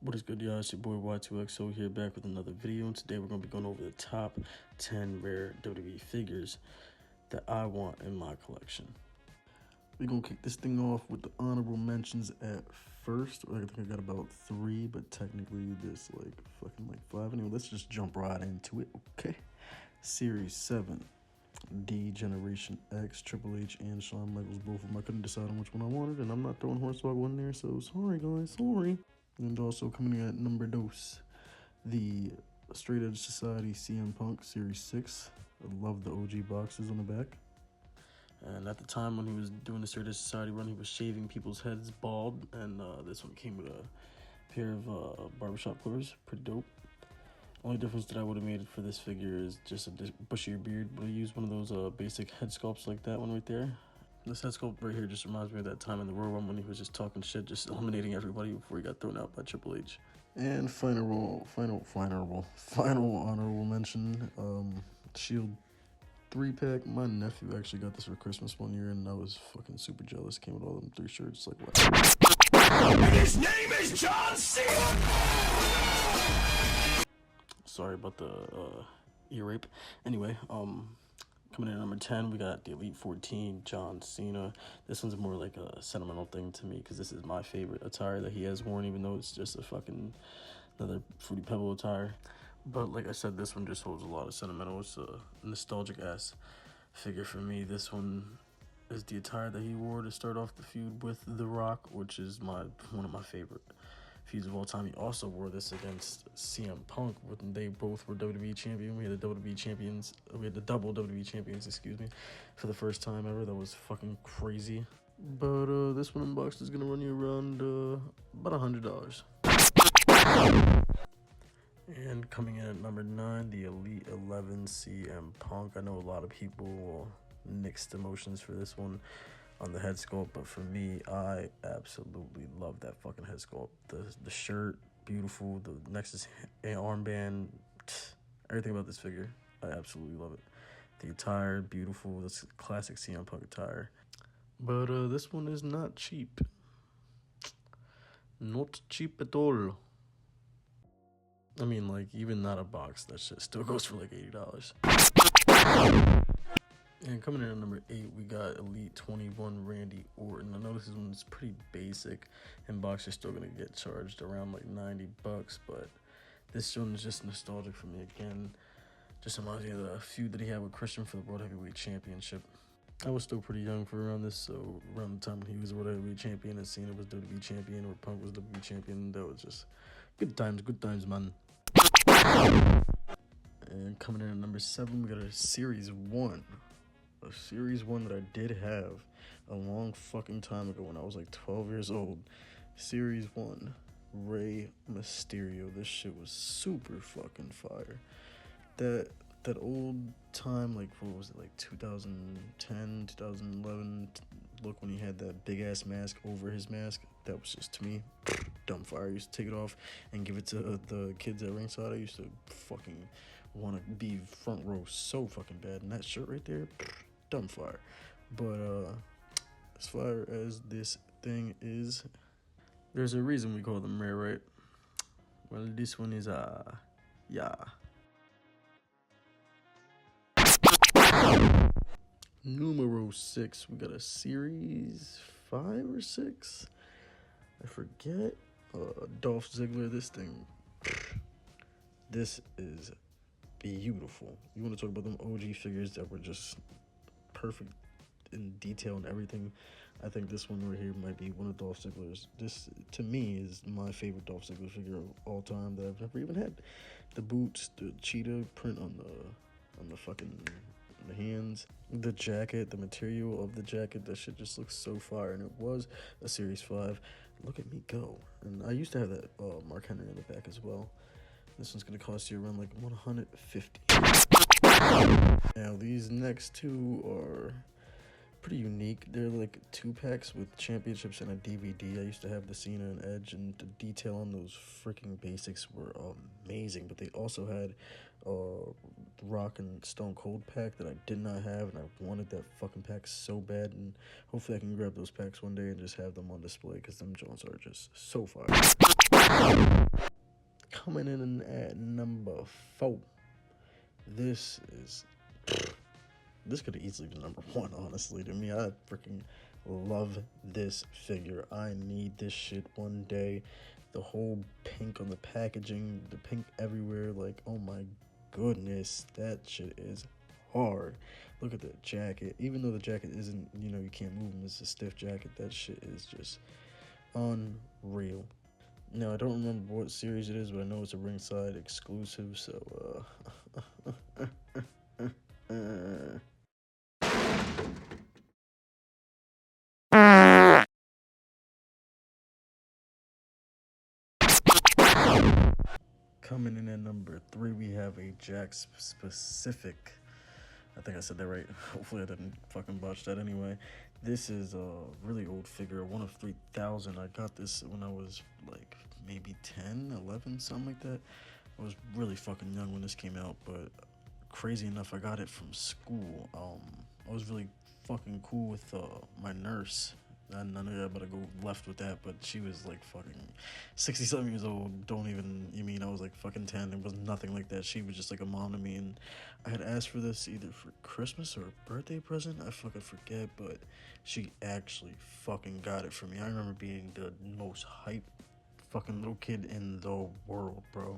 What is good, y'all? It's your boy Y2XO here, back with another video, and today we're going to be going over the top 10 rare WWE figures that I want in my collection. We're going to kick this thing off with the honorable mentions at first. I think I got about 3, but technically there's like 5. Anyway, let's just jump right into it, okay? Series 7, D Generation X, Triple H, and Shawn Michaels, both of them. I couldn't decide on which one I wanted, and I'm not throwing Hornswoggle in there, so sorry guys, sorry. And also coming in at number 2, the Straight Edge Society CM Punk Series 6. I love the OG boxes on the back. And at the time when he was doing the Straight Edge Society run, he was shaving people's heads bald. And this one came with a pair of barbershop clippers. Pretty dope. Only difference that I would have made for this figure is just a bushier beard. But I used one of those basic head sculpts like that one right there. This head sculpt right here just reminds me of that time in the Royal Rumble when he was just talking shit, just eliminating everybody before he got thrown out by Triple H. And final honorable mention, Shield 3-pack. My nephew actually got this for Christmas one year, and I was fucking super jealous. Came with all them 3 shirts, like wow. And his name is John Cena! Sorry about the ear rape. Anyway, coming in at number 10, we got the Elite 14, John Cena. This one's more like a sentimental thing to me because this is my favorite attire that he has worn, even though it's just a fucking another Fruity Pebble attire. But like I said, this one just holds a lot of sentimental. It's a nostalgic-ass figure for me. This one is the attire that he wore to start off the feud with The Rock, which is one of my favorite feuds of all time. He also wore this against CM Punk when they both were WWE champion. We had the WWE champions, we had the double WWE champions, excuse me, for the first time ever. That was fucking crazy. But this one unboxed is gonna run you around about $100. And coming in at number 9, the Elite 11 CM Punk. I know a lot of people will mixed emotions for this one on the head sculpt, but for me, I absolutely love that fucking head sculpt. The shirt, beautiful. The Nexus armband, everything about this figure, I absolutely love it. The attire, beautiful. That's classic CM Punk attire. But this one is not cheap. Not cheap at all. I mean, like, even not a box, that shit still goes for like $80. And coming in at number 8, we got Elite 21 Randy Orton. I know this one's pretty basic, and box are still gonna get charged around like $90, but this one is just nostalgic for me again. Just reminds me of the feud that he had with Christian for the World Heavyweight Championship. I was still pretty young for around this, so around the time when he was the World Heavyweight Champion and Cena was WWE Champion or Punk was WWE Champion, that was just good times, man. And coming in at number 7, we got a Series 1. A Series 1 that I did have a long fucking time ago when I was like 12 years old. Series 1, Rey Mysterio. This shit was super fucking fire. That old time, like, what was it, like 2010, 2011 look when he had that big ass mask over his mask. That was just, to me, dumb fire. I used to take it off and give it to the kids at ringside. I used to fucking want to be front row so fucking bad. And that shirt right there, dumb fire. But as far as this thing is, there's a reason we call them rare, right? Well, this one is yeah. Numero 6, we got a Series 5 or 6, I forget. Dolph Ziggler. This thing, this is beautiful. You want to talk about them OG figures that were just perfect in detail and everything? I think this one right here might be one of Dolph Ziggler's. This, to me, is my favorite Dolph Ziggler figure of all time that I've ever even had. The boots, the cheetah print on the fucking the hands, the jacket, the material of the jacket, that shit just looks so fire. And it was a Series 5. Look at me go. And I used to have that Mark Henry on the back as well. This one's gonna cost you around like $150. Now these next 2 are pretty unique. They're like 2-packs with championships and a DVD. I used to have the Cena and Edge, and the detail on those freaking basics were amazing. But they also had Rock and Stone Cold pack that I did not have, and I wanted that fucking pack so bad. And hopefully I can grab those packs one day and just have them on display, because them Jones are just so fire. coming in at number 4. This could have easily been number 1, honestly, to me. I freaking love this figure. I need this shit one day. The whole pink on the packaging, the pink everywhere, like, oh my goodness, that shit is hard. Look at the jacket. Even though the jacket isn't, you can't move them, it's a stiff jacket, that shit is just unreal. Now, I don't remember what series it is, but I know it's a Ringside exclusive, so, Coming in at number 3, we have a Jack specific. I think I said that right. Hopefully I didn't fucking botch that anyway. This is a really old figure, one of 3,000. I got this when I was like maybe 10, 11, something like that. I was really fucking young when this came out, but crazy enough, I got it from school. I was really fucking cool with my nurse. I knew I better go left with that, but she was like fucking 60-something years old. You mean I was like fucking 10? It was nothing like that. She was just like a mom to me, and I had asked for this either for Christmas or a birthday present. I fucking forget, but she actually fucking got it for me. I remember being the most hype fucking little kid in the world, bro.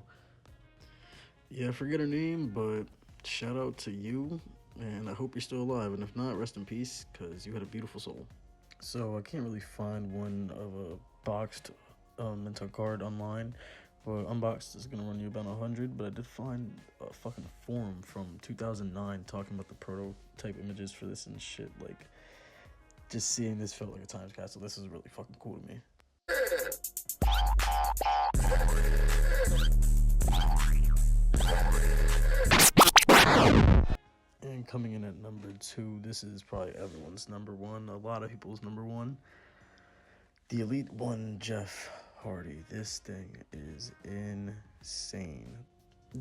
Yeah, I forget her name, but shout out to you, and I hope you're still alive. And if not, rest in peace, because you had a beautiful soul. So I can't really find one of a boxed Mentor card online, but unboxed is gonna run you about 100. But I did find a fucking forum from 2009 talking about the prototype images for this and shit. Like, just seeing this felt like a time capsule. This is really fucking cool to me. And coming in at number 2, this is probably everyone's number 1, a lot of people's number 1. The Elite 1 Jeff Hardy. This thing is insane.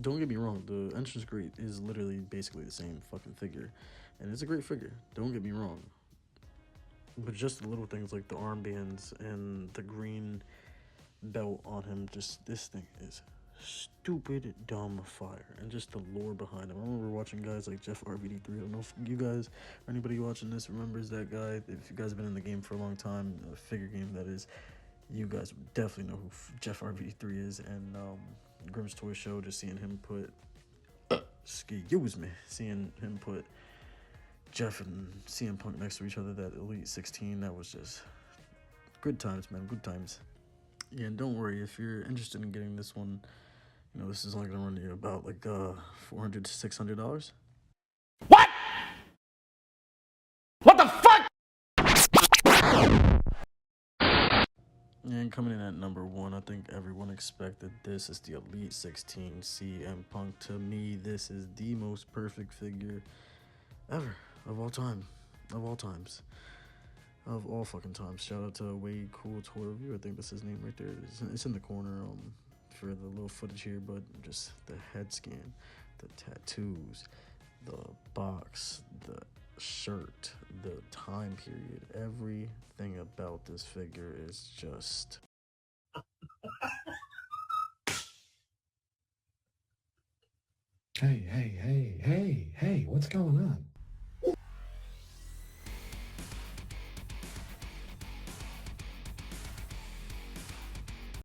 Don't get me wrong, the entrance great is literally basically the same fucking figure. And it's a great figure, don't get me wrong. But just the little things like the armbands and the green belt on him, just this thing is stupid dumb fire, and just the lore behind him. I remember watching guys like Jeff RVD3. I don't know if you guys or anybody watching this remembers that guy. If you guys have been in the game for a long time, a figure game that is, you guys would definitely know who Jeff RVD3 is. And Grimm's Toy Show, just seeing him put seeing him put Jeff and CM Punk next to each other, that Elite 16, that was just good times, man, good times. Yeah, and don't worry, if you're interested in getting this one, this is only gonna run you about like $400 to $600. What? What the fuck? And coming in at number 1, I think everyone expected this. Is the Elite 16 CM Punk. To me, this is the most perfect figure ever, of all time, of all times, of all fucking times. Shout out to Way Cool Toy Review. I think that's his name right there. It's in the corner for the little footage here, but just the head scan, the tattoos, the box, the shirt, the time period, everything about this figure is just Hey, what's going on?